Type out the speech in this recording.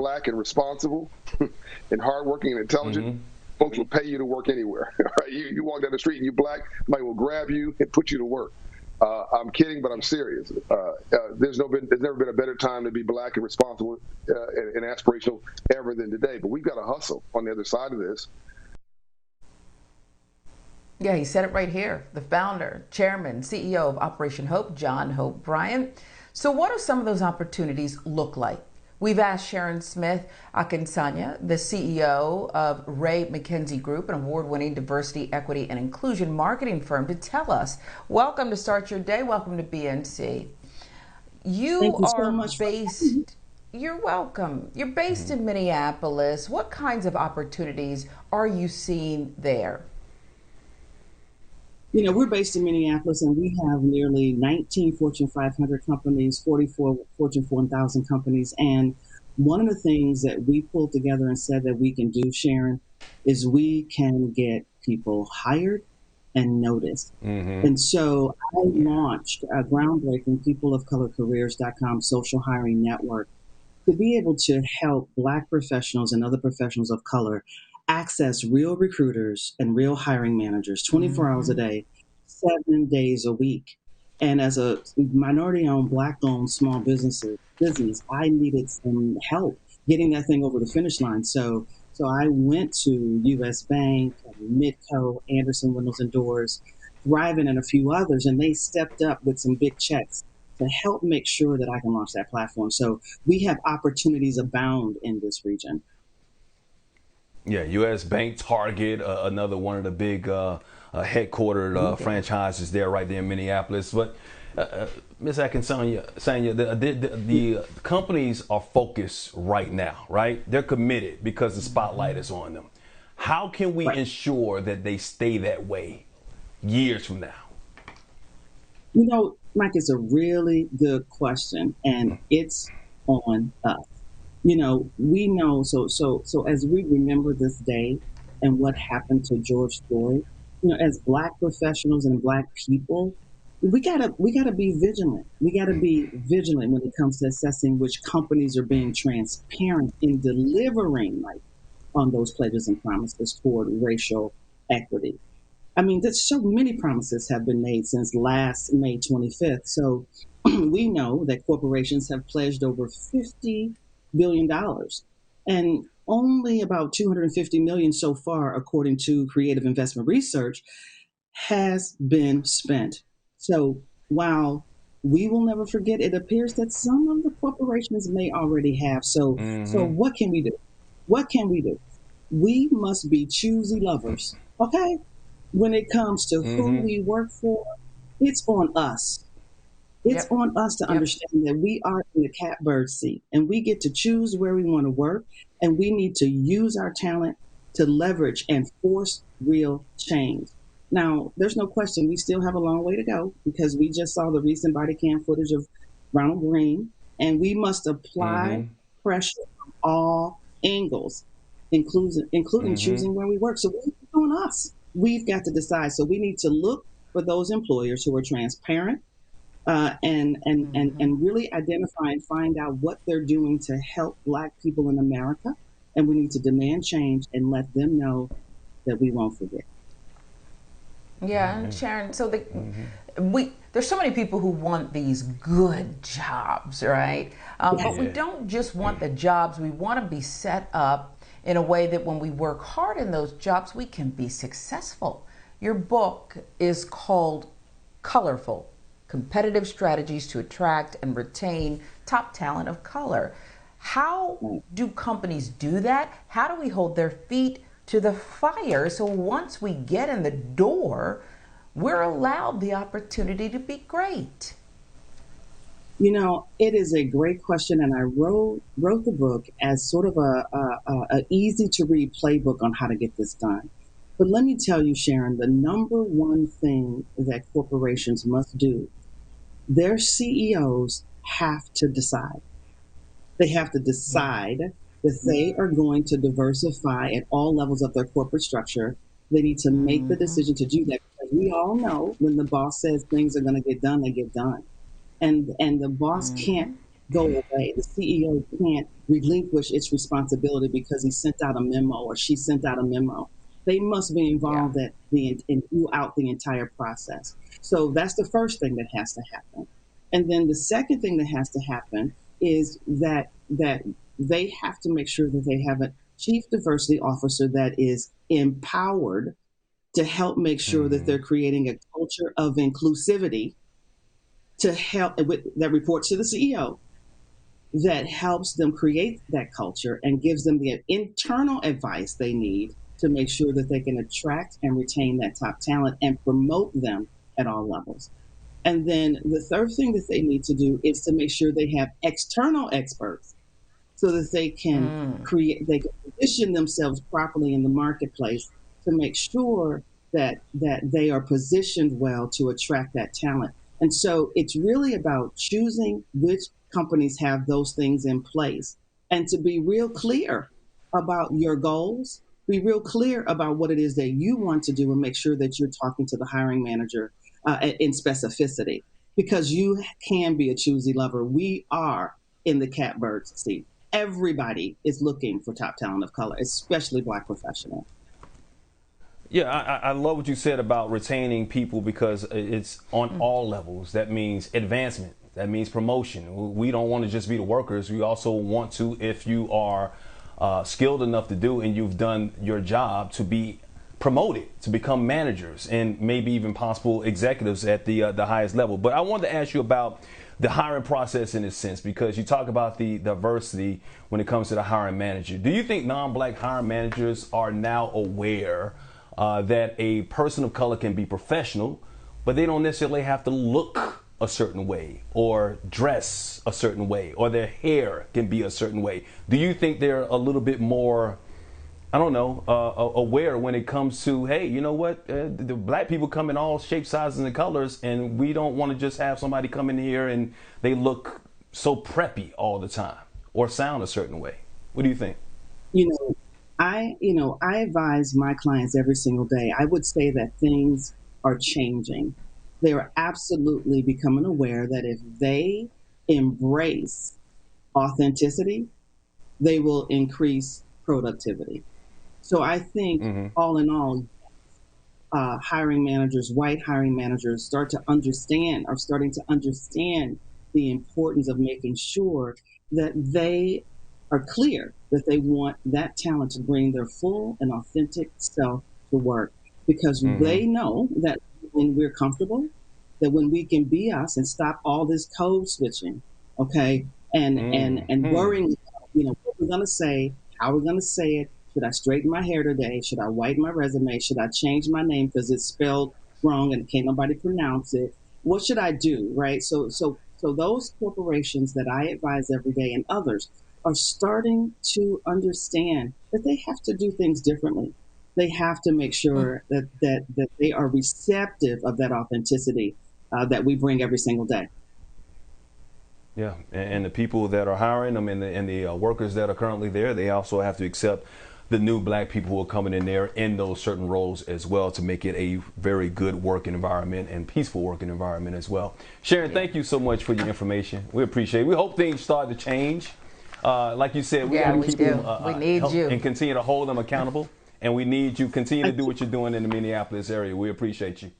black and responsible and hardworking and intelligent, folks will pay you to work anywhere. Right? You walk down the street and you're black, somebody will grab you and put you to work. I'm kidding, but I'm serious. There's never been a better time to be black and responsible and aspirational ever than today. But we've got to hustle on the other side of this. Yeah, he said it right here. The founder, chairman, CEO of Operation Hope, John Hope Bryant. So what do some of those opportunities look like? We've asked Sharon Smith-Akinasanya, the CEO of Rae Mackenzie Group, an award-winning diversity, equity, and inclusion marketing firm, to tell us. Welcome to Start Your Day. Welcome to BNC. You are so much based. You're welcome. You're based in Minneapolis. What kinds of opportunities are you seeing there? You know, we're based in Minneapolis, and we have nearly 19 Fortune 500 companies, 44 Fortune 1000 companies. And one of the things that we pulled together and said that we can do, Sharon, is we can get people hired and noticed. And so I launched a groundbreaking peopleofcolorcareers.com social hiring network to be able to help Black professionals and other professionals of color access real recruiters and real hiring managers 24 hours a day, 7 days a week. And as a minority-owned, Black-owned small business, I needed some help getting that thing over the finish line. So I went to U.S. Bank, Midco, Anderson Windows and Doors, Thrivent, and a few others, and they stepped up with some big checks to help make sure that I can launch that platform. So we have opportunities abound in this region. Yeah, U.S. Bank, Target, another one of the big headquartered franchises there, right there in Minneapolis. But Ms. Akinsanya, the companies are focused right now, right? They're committed because the spotlight is on them. How can we ensure that they stay that way years from now? You know, Mike, it's a really good question, and it's on us. You know, we know, so as we remember this day and what happened to George Floyd, you know, as Black professionals and Black people, we gotta be vigilant. We gotta be vigilant when it comes to assessing which companies are being transparent in delivering on those pledges and promises toward racial equity. I mean, there's so many promises have been made since last May 25th. So we know that corporations have pledged over $50 billion, and only about $250 million so far, according to Creative Investment Research, has been spent. So while we will never forget, it appears that some of the corporations may already have. So what can we do? What can we do? We must be choosy lovers, okay? When it comes to who we work for, it's on us. It's on us to understand that we are in the catbird seat and we get to choose where we want to work, and we need to use our talent to leverage and force real change. Now, there's no question we still have a long way to go, because we just saw the recent body cam footage of Ronald Green, and we must apply pressure from all angles, including choosing where we work. So it's on us. We've got to decide. So we need to look for those employers who are transparent, and really identify and find out what they're doing to help Black people in America. And we need to demand change and let them know that we won't forget. Yeah, and Sharon, so there's so many people who want these good jobs, right? But we don't just want the jobs. We want to be set up in a way that when we work hard in those jobs, we can be successful. Your book is called Colorful: Competitive Strategies to Attract and Retain Top Talent of Color. How do companies do that? How do we hold their feet to the fire so once we get in the door, we're allowed the opportunity to be great? You know, it is a great question, and I wrote the book as sort of a easy to read playbook on how to get this done. But let me tell you, Sharon, the number one thing that corporations must do, their CEOs have to decide. They have to decide that they are going to diversify at all levels of their corporate structure. They need to make the decision to do that, because we all know when the boss says things are going to get done, they get done. And the boss can't go away. The CEO can't relinquish its responsibility because he sent out a memo or she sent out a memo. They must be involved throughout the entire process. So that's the first thing that has to happen. And then the second thing that has to happen is that they have to make sure that they have a chief diversity officer that is empowered to help make sure that they're creating a culture of inclusivity to help that reports to the CEO, that helps them create that culture and gives them the internal advice they need to make sure that they can attract and retain that top talent and promote them at all levels. And then the third thing that they need to do is to make sure they have external experts so that they can they can position themselves properly in the marketplace to make sure that they are positioned well to attract that talent. And so it's really about choosing which companies have those things in place and to be real clear about your goals, be real clear about what it is that you want to do and make sure that you're talking to the hiring manager in specificity, because you can be a choosy lover. We are in the catbird seat. Everybody is looking for top talent of color, especially Black professionals. Yeah, I love what you said about retaining people because it's on all levels. That means advancement. That means promotion. We don't want to just be the workers. We also want to, if you are skilled enough to do and you've done your job, to be promoted, to become managers and maybe even possible executives at the highest level. But I wanted to ask you about the hiring process in a sense, because you talk about the diversity when it comes to the hiring manager. Do you think non-Black hiring managers are now aware that a person of color can be professional, but they don't necessarily have to look a certain way or dress a certain way or their hair can be a certain way? Do you think they're a little bit more, I don't know, aware when it comes to, hey, you know what, the Black people come in all shapes, sizes, and colors, and we don't want to just have somebody come in here and they look so preppy all the time or sound a certain way? What do you think? I advise my clients every single day. I would say that things are changing. They are absolutely becoming aware that if they embrace authenticity, they will increase productivity. So I think all in all, hiring managers, white hiring managers, are starting to understand the importance of making sure that they are clear that they want that talent to bring their full and authentic self to work, because they know that when we're comfortable, that when we can be us and stop all this code switching, okay, and worrying, what we're gonna say, how we're gonna say it. Should I straighten my hair today? Should I whiten my resume? Should I change my name because it's spelled wrong and can't nobody pronounce it? What should I do, right? So those corporations that I advise every day and others are starting to understand that they have to do things differently. They have to make sure that they are receptive of that authenticity that we bring every single day. Yeah, and the people that are hiring them and the workers that are currently there, they also have to accept the new Black people who are coming in there in those certain roles as well to make it a very good working environment and peaceful working environment as well. Sharon, thank you so much for your information. We appreciate it. We hope things start to change. Like you said, we got to keep them we need you and continue to hold them accountable. And we need you continue to do what you're doing in the Minneapolis area. We appreciate you.